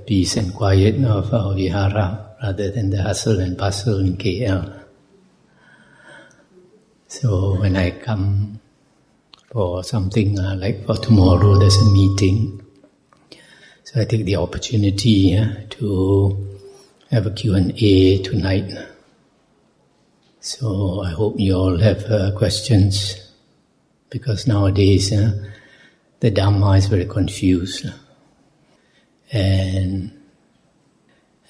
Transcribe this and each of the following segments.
peace and quiet of our vihara rather than the hustle and bustle in KL. So when I come for something like for tomorrow, there's a meeting. So I take the opportunity to have a Q&A tonight. So I hope you all have questions, because nowadays the Dhamma is very confused. And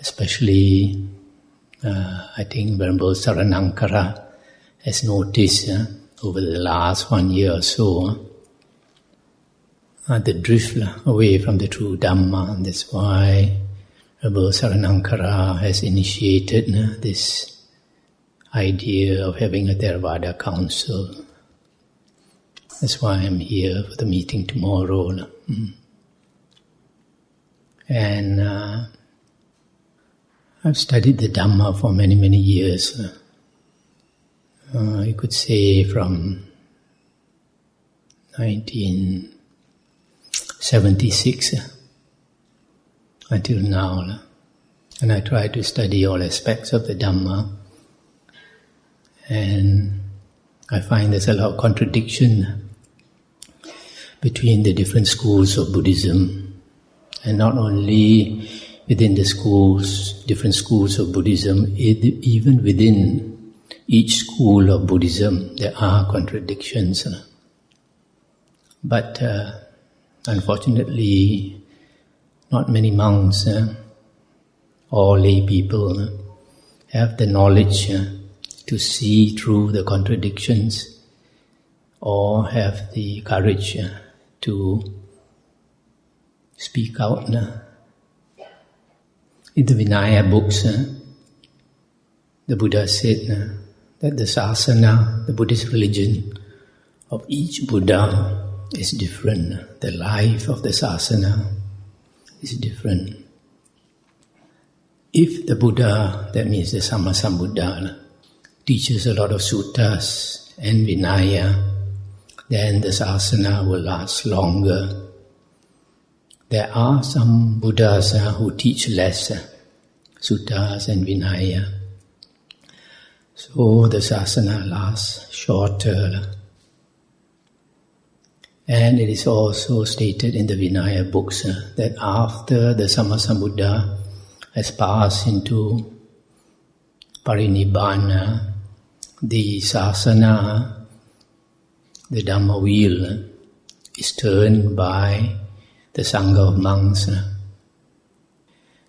especially, I think Venerable Saranankara has noticed over the last 1 year or so the drift away from the true Dhamma. And that's why Venerable Saranankara has initiated this idea of having a Theravada council. That's why I'm here for the meeting tomorrow. And I've studied the Dhamma for many, many years. You could say from 1976 until now. And I try to study all aspects of the Dhamma. And I find there's a lot of contradiction between the different schools of Buddhism. And not only within the schools, different schools of Buddhism, even within each school of Buddhism, there are contradictions. But unfortunately, not many monks or lay people have the knowledge to see through the contradictions, or have the courage to speak out. In the Vinaya books, the Buddha said that the sasana, the Buddhist religion of each Buddha is different. The life of the sasana is different. If the Buddha, that means the Sammasambuddha, teaches a lot of suttas and Vinaya, then the sasana will last longer. There are some Buddhas who teach less suttas and Vinaya, so the sasana lasts shorter. And it is also stated in the Vinaya books that after the Sammasambuddha has passed into Parinibbana, the sasana, the Dhamma wheel, is turned by the Sangha of monks.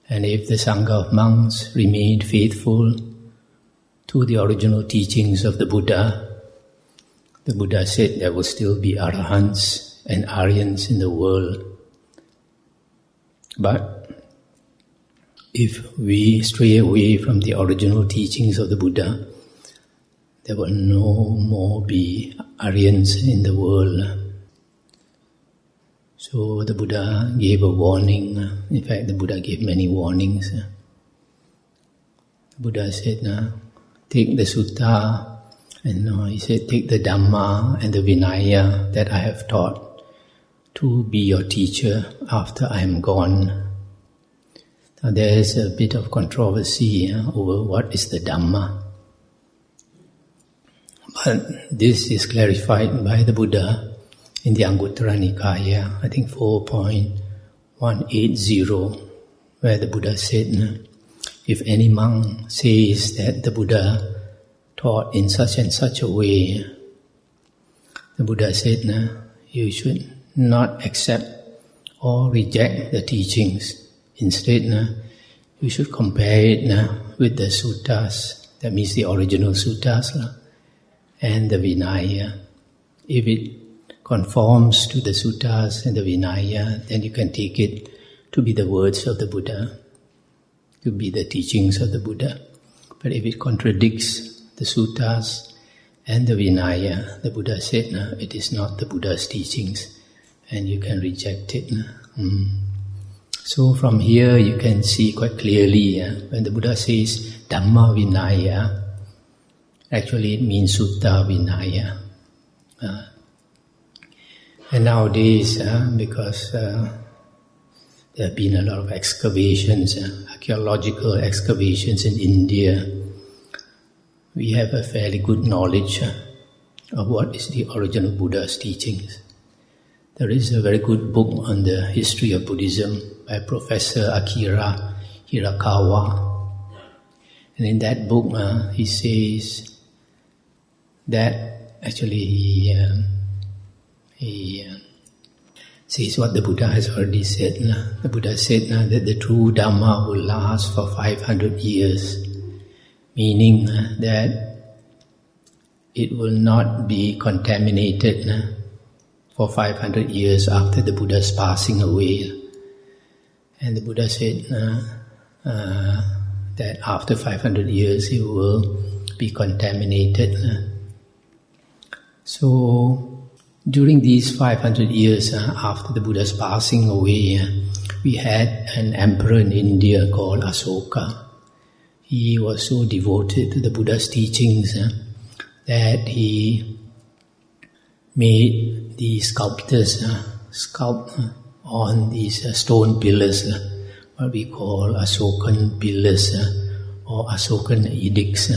And if the Sangha of monks remain faithful to the original teachings of the Buddha said there will still be Arahants and Aryans in the world. But if we stray away from the original teachings of the Buddha, there will no more be Aryans in the world. So the Buddha gave a warning. In fact, the Buddha gave many warnings. The Buddha said, take the sutta, and he said, take the Dhamma and the Vinaya that I have taught to be your teacher after I am gone. Now there is a bit of controversy over what is the Dhamma. But this is clarified by the Buddha in the Anguttara Nikaya, I think 4.180, where the Buddha said, if any monk says that the Buddha taught in such and such a way, the Buddha said, you should not accept or reject the teachings. Instead, you should compare it with the suttas, that means the original suttas, and the Vinaya. If it conforms to the suttas and the Vinaya, then you can take it to be the words of the Buddha, to be the teachings of the Buddha. But if it contradicts the suttas and the Vinaya, the Buddha said, it is not the Buddha's teachings, and you can reject it. So from here you can see quite clearly, when the Buddha says Dhamma Vinaya, actually it means Sutta Vinaya. And nowadays, because there have been a lot of excavations, archaeological excavations in India. We have a fairly good knowledge of what is the origin of Buddha's teachings. There is a very good book on the history of Buddhism by Professor Akira Hirakawa. And in that book, he says that actually he says what the Buddha has already said. The Buddha said that the true Dhamma will last for 500 years, meaning that it will not be contaminated for 500 years after the Buddha's passing away. And the Buddha said that after 500 years it will be contaminated. So during these 500 years after the Buddha's passing away, we had an emperor in India called Asoka. He was so devoted to the Buddha's teachings that he made the sculptors sculpt on these stone pillars, what we call Asokan pillars or Asokan edicts.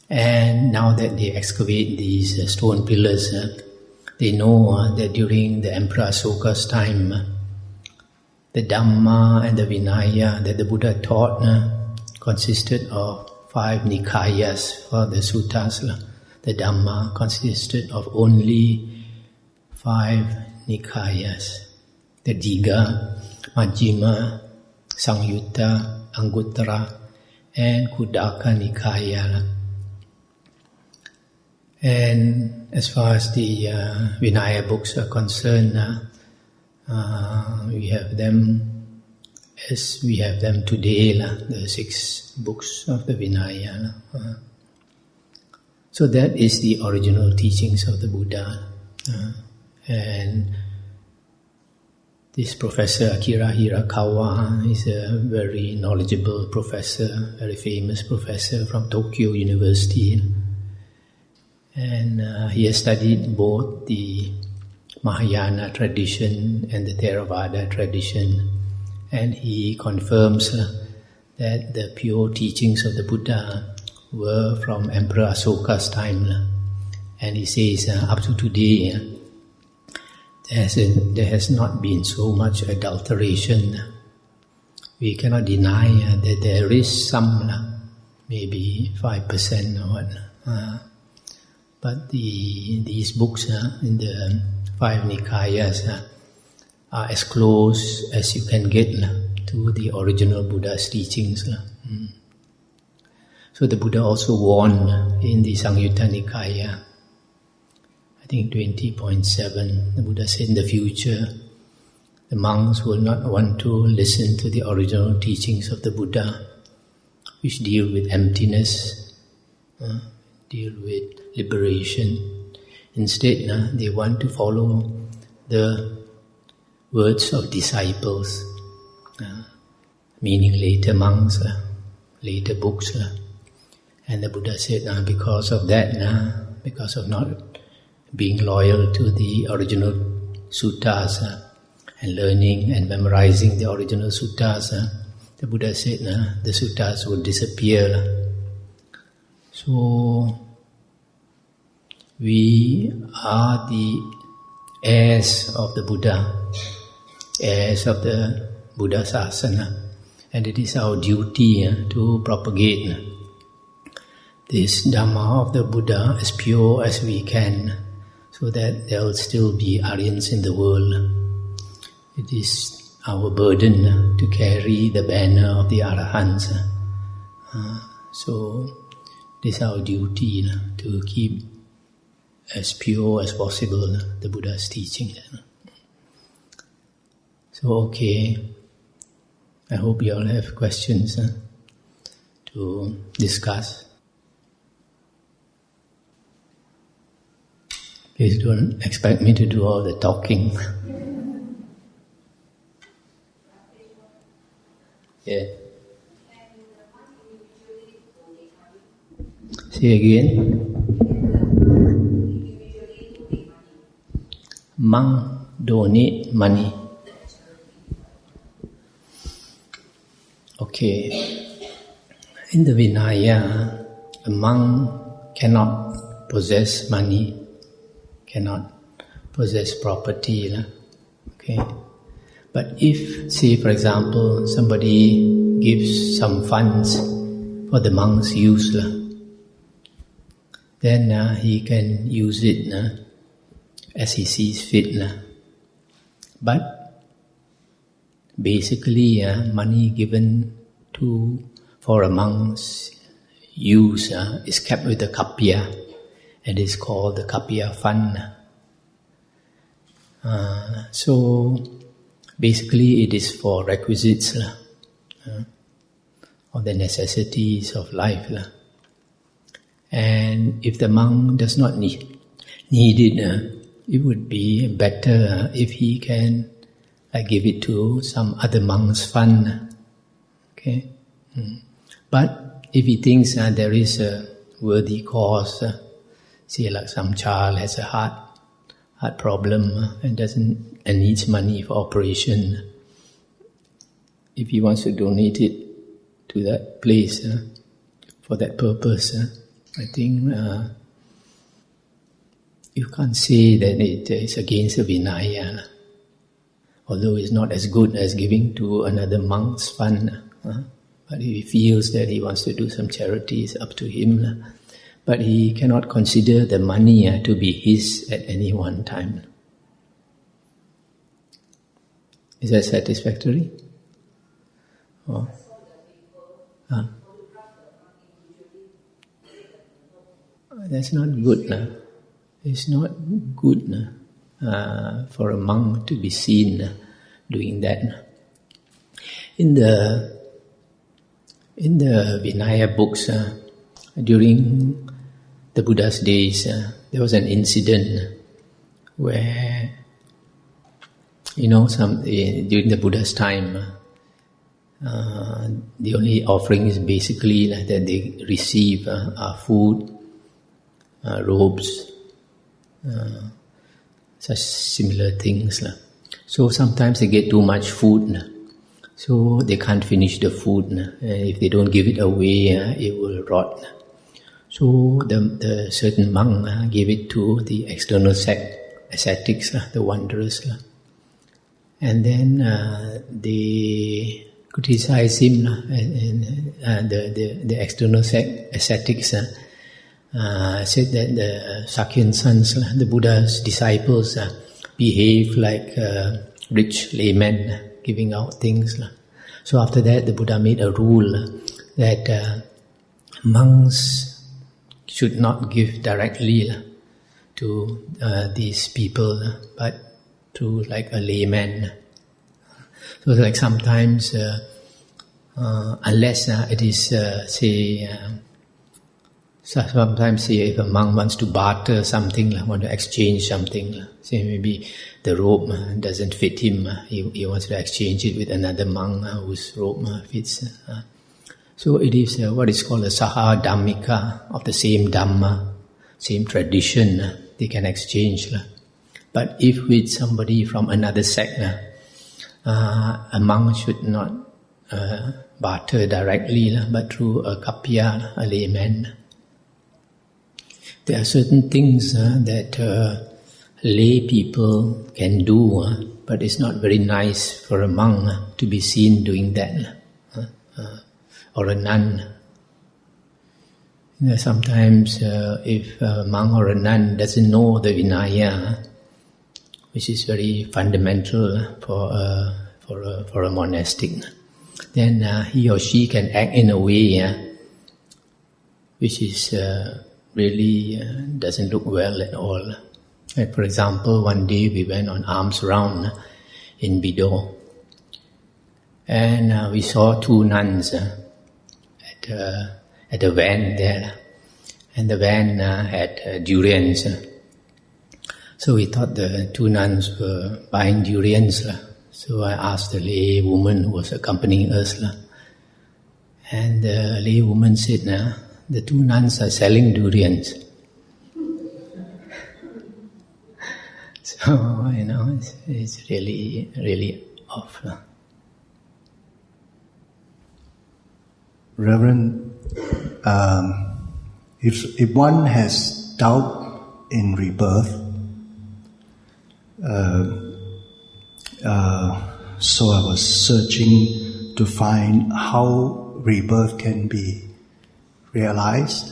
And now that they excavate these stone pillars, they know that during the Emperor Asoka's time, the Dhamma and the Vinaya that the Buddha taught consisted of 5 Nikayas for the suttas. The Dhamma consisted of only 5 Nikayas. The Digha, Majjhima, Sangyutta, Anguttara, and Khuddaka Nikaya. And as far as the Vinaya books are concerned, we have them as we have them today, the 6 books of the Vinaya. So that is the original teachings of the Buddha. And this Professor Akira Hirakawa is a very knowledgeable professor, very famous professor from Tokyo University. And he has studied both the Mahayana tradition and the Theravada tradition. And he confirms that the pure teachings of the Buddha were from Emperor Asoka's time. And he says up to today, there has not been so much adulteration. We cannot deny that there is some, maybe 5% or what. But these books in the 5 Nikayas are as close as you can get to the original Buddha's teachings. So the Buddha also warned in the Sangyutta Nikaya, I think 20.7, the Buddha said in the future, the monks will not want to listen to the original teachings of the Buddha, which deal with emptiness, deal with liberation. Instead, they want to follow the words of disciples, meaning later monks, later books. And the Buddha said, because of that, because of not being loyal to the original suttas and learning and memorizing the original suttas, the Buddha said the suttas would disappear. So we are the heirs of the Buddha, heirs of the Buddha Sasana, and it is our duty to propagate this Dhamma of the Buddha as pure as we can, so that there will still be Aryans in the world. It is our burden to carry the banner of the Arahants. So it is our duty to keep as pure as possible the Buddha's teaching. So okay, I hope you all have questions to discuss. Please don't expect me to do all the talking. Yeah. Say again. Monk donate money. Okay. In the Vinaya, a monk cannot possess money, cannot possess property. Okay. But if, say for example, somebody gives some funds for the monk's use, then he can use it as he sees fit. But basically, money given for a monk's use is kept with the kapya, and is called the kapya fund. So basically it is for requisites of the necessities of life. And if the monk does not need it, it would be better if he can give it to some other monk's fund. Okay. But if he thinks there is a worthy cause, say like some child has a heart problem and needs money for operation, if he wants to donate it to that place for that purpose, I think you can't say that it is against the Vinaya, although it's not as good as giving to another monk's fund. But if he feels that he wants to do some charity, it's up to him. But he cannot consider the money to be his at any one time. Is that satisfactory? Oh. That's not good. It's not good for a monk to be seen doing that. In the Vinaya books, during the Buddha's days, there was an incident where, during the Buddha's time, the only offering is basically that they receive food, robes, such similar things. So sometimes they get too much food, so they can't finish the food. If they don't give it away, it will rot. So the certain monk gave it to the external ascetics, the wanderers. And then they criticized him, and the external ascetics said that the Sakyan sons, the Buddha's disciples, behave like rich laymen, giving out things. So after that, the Buddha made a rule that monks should not give directly to these people, but to like a layman. So like sometimes, unless it is, sometimes say if a monk wants to barter something, want to exchange something, say maybe the robe doesn't fit him, he wants to exchange it with another monk whose robe fits. So it is what is called a saha dhammika, of the same Dhamma, same tradition, they can exchange. But if with somebody from another sect, a monk should not barter directly, but through a kapya, a layman. There are certain things that lay people can do, but it's not very nice for a monk to be seen doing that, or a nun. Sometimes if a monk or a nun doesn't know the Vinaya, which is very fundamental for a monastic, then he or she can act in a way which is really doesn't look well at all. Like for example, one day we went on alms round in Bido, and we saw two nuns at a van there, and the van had durians. So we thought the two nuns were buying durians. So I asked the lay woman who was accompanying us, and the lay woman said, the two nuns are selling durians. So, it's really, really off. Reverend, if one has doubt in rebirth, so I was searching to find how rebirth can be realized,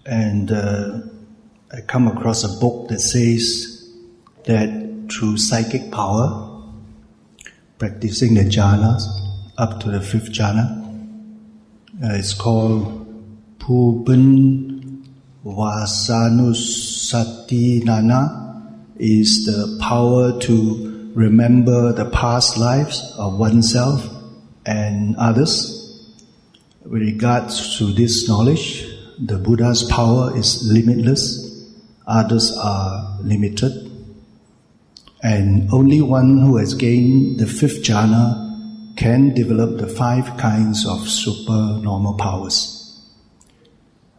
and I come across a book that says that through psychic power, practicing the jhanas up to the 5th jhana, it's called Puban Vasanusatinana, is the power to remember the past lives of oneself and others. With regards to this knowledge, the Buddha's power is limitless, others are limited, and only one who has gained the 5th jhana can develop the 5 kinds of supernormal powers.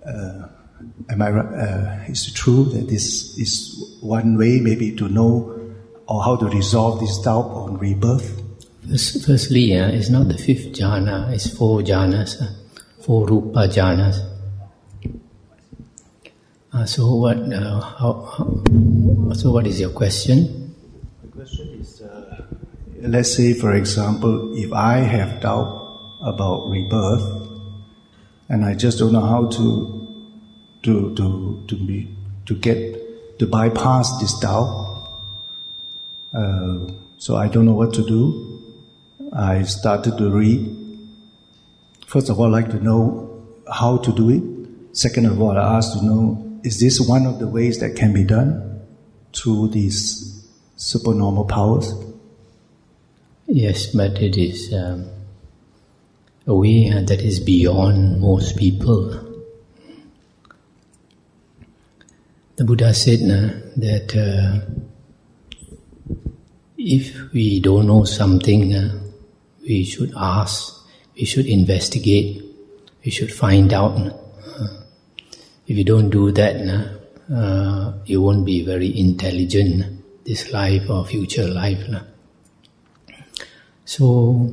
Am I right? Is it true that this is one way maybe to know or how to resolve this doubt on rebirth? Firstly, it's not the 5th jhana, it's 4 jhanas, 4 rupa jhanas. So what is your question? My question is, let's say for example, if I have doubt about rebirth, and I just don't know how to bypass this doubt, so I don't know what to do. I started to read. First of all, I'd like to know how to do it. Second of all, I asked to know, is this one of the ways that can be done through these supernormal powers? Yes, but it is a way that is beyond most people. The Buddha said that if we don't know something, we should ask, we should investigate, we should find out. If you don't do that, you won't be very intelligent this life or future life. So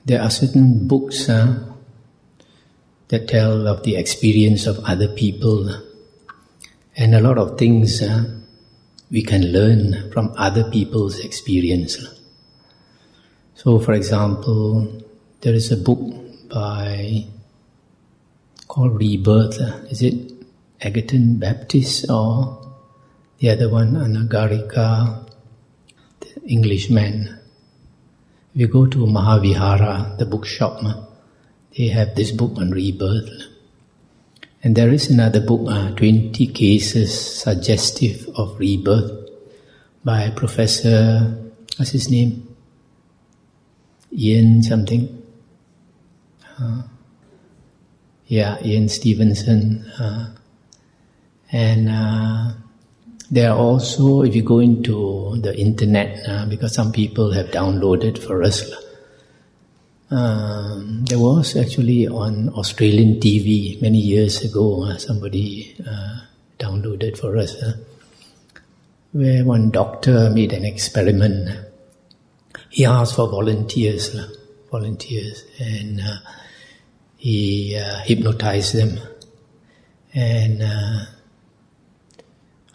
there are certain books that tell of the experience of other people, and a lot of things we can learn from other people's experience. So for example, there is a book called Rebirth. Is it Agaton Baptist or the other one, Anagarika, the Englishman? If you go to Mahavihara, the bookshop, they have this book on rebirth. And there is another book, 20 Cases Suggestive of Rebirth, by Professor, what's his name? Ian something? Ian Stevenson. And there are also, if you go into the internet, because some people have downloaded for us, there was actually on Australian TV many years ago, somebody downloaded for us, where one doctor made an experiment. He asked for volunteers, and he hypnotized them. And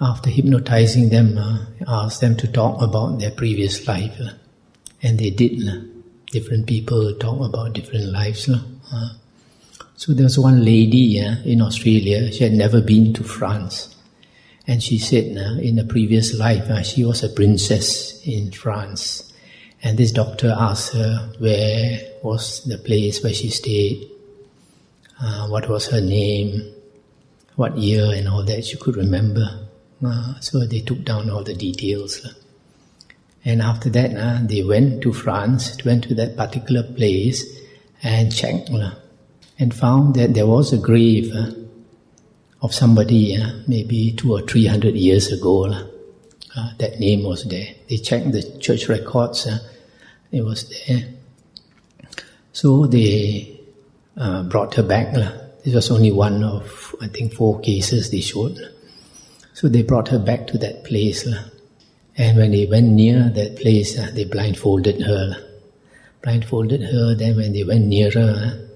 after hypnotizing them, asked them to talk about their previous life. And they did. Different people talk about different lives. So there was one lady in Australia, she had never been to France. And she said in a previous life, she was a princess in France. And this doctor asked her where was the place where she stayed, what was her name, what year and all that she could remember. So they took down all the details. And after that, they went to France, went to that particular place and checked and found that there was a grave of somebody maybe 200 or 300 years ago. That name was there. They checked the church records, it was there. So they brought her back. This was only one of, I think, 4 cases they showed. So they brought her back to that place. And when they went near that place, they blindfolded her. blindfolded her. Then when they went nearer,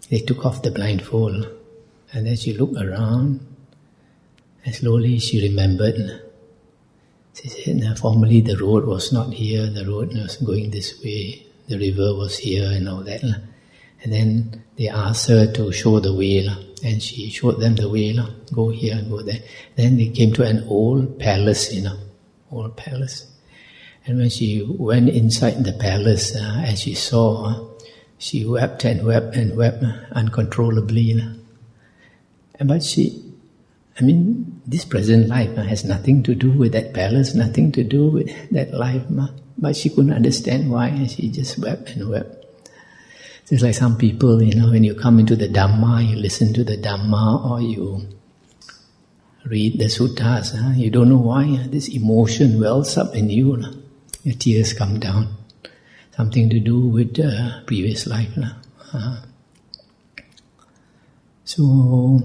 they took off the blindfold. And then she looked around, and slowly she remembered. She said, formerly the road was not here, the road was going this way, the river was here and all that. And then they asked her to show the way, and she showed them the way, go here and go there. Then they came to an old palace, old palace. And when she went inside the palace and she saw, she wept and wept and wept uncontrollably. But this present life has nothing to do with that palace, nothing to do with that life. But she couldn't understand why, and she just wept and wept. It's like some people, when you come into the Dhamma, you listen to the Dhamma, or you read the suttas, you don't know why this emotion wells up in you. Your tears come down. Something to do with the previous life. So,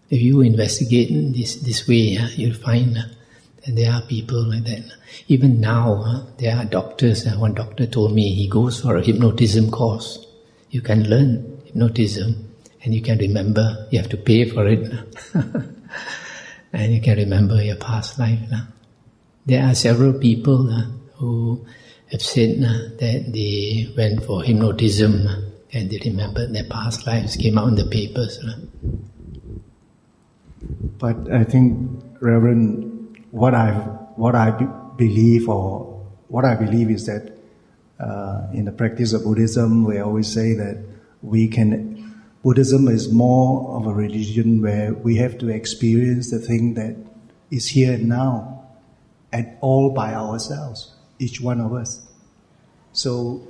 if you investigate this way, you'll find that there are people like that. Even now, there are doctors. One doctor told me he goes for a hypnotism course. You can learn hypnotism and you can remember. You have to pay for it. And you can remember your past life. There are several people who have said that they went for hypnotism and they remembered their past lives, came out in the papers. But I think, Reverend, what I believe is that in the practice of Buddhism, we always say that Buddhism is more of a religion where we have to experience the thing that is here and now, and all by ourselves, each one of us. So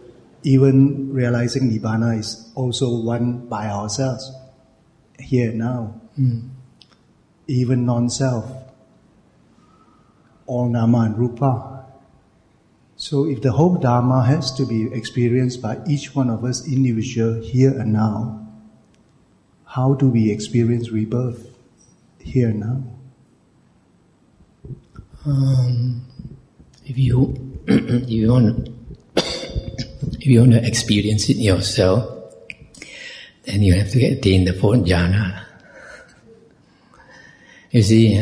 even realizing Nibbana is also one by ourselves, here and now. Even non-self, all Nama and Rupa. So if the whole Dhamma has to be experienced by each one of us individual here and now, how do we experience rebirth here and now? If you want to experience it yourself, then you have to attain the fourth jhana. You see,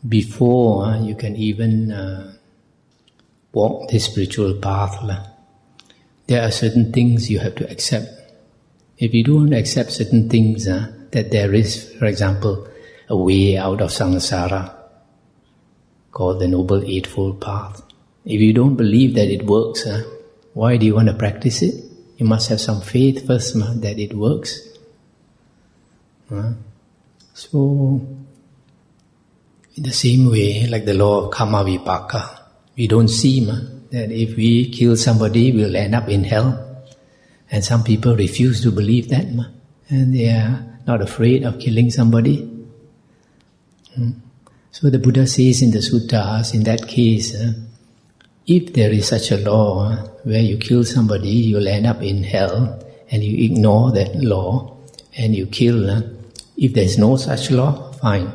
before you can even walk the spiritual path, there are certain things you have to accept. If you don't accept certain things, that there is, for example, a way out of samsara called the Noble Eightfold Path. If you don't believe that it works, why do you want to practice it? You must have some faith first that it works. So, in the same way, like the law of karma vipaka, we don't see that if we kill somebody, we'll end up in hell. And some people refuse to believe that, and they are not afraid of killing somebody. So the Buddha says in the suttas, in that case, if there is such a law where you kill somebody, you'll end up in hell, and you ignore that law, and you kill. If there is no such law, fine.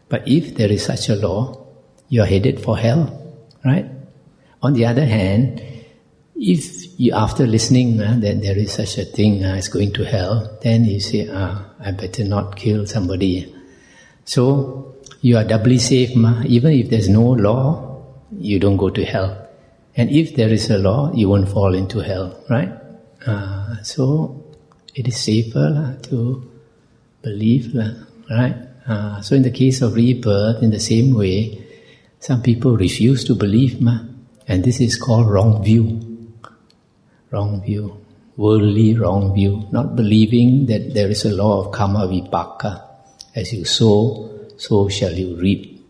But if there is such a law, you are headed for hell, right? On the other hand, if you, after listening that there is such a thing as going to hell, then you say, I better not kill somebody. So, you are doubly safe. Even if there's no law, you don't go to hell. And if there is a law, you won't fall into hell, right? So, it is safer to believe, right? So in the case of rebirth, in the same way, some people refuse to believe, and this is called wrong view. Wrong view, worldly wrong view, not believing that there is a law of karma vipaka. As you sow, so shall you reap.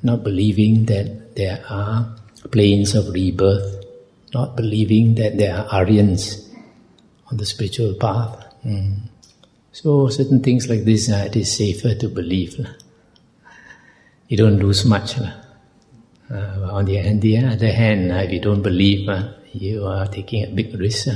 Not believing that there are planes of rebirth, not believing that there are Arahants on the spiritual path. So certain things like this, it is safer to believe. You don't lose much. On the other hand, if you don't believe, you are taking a big risk.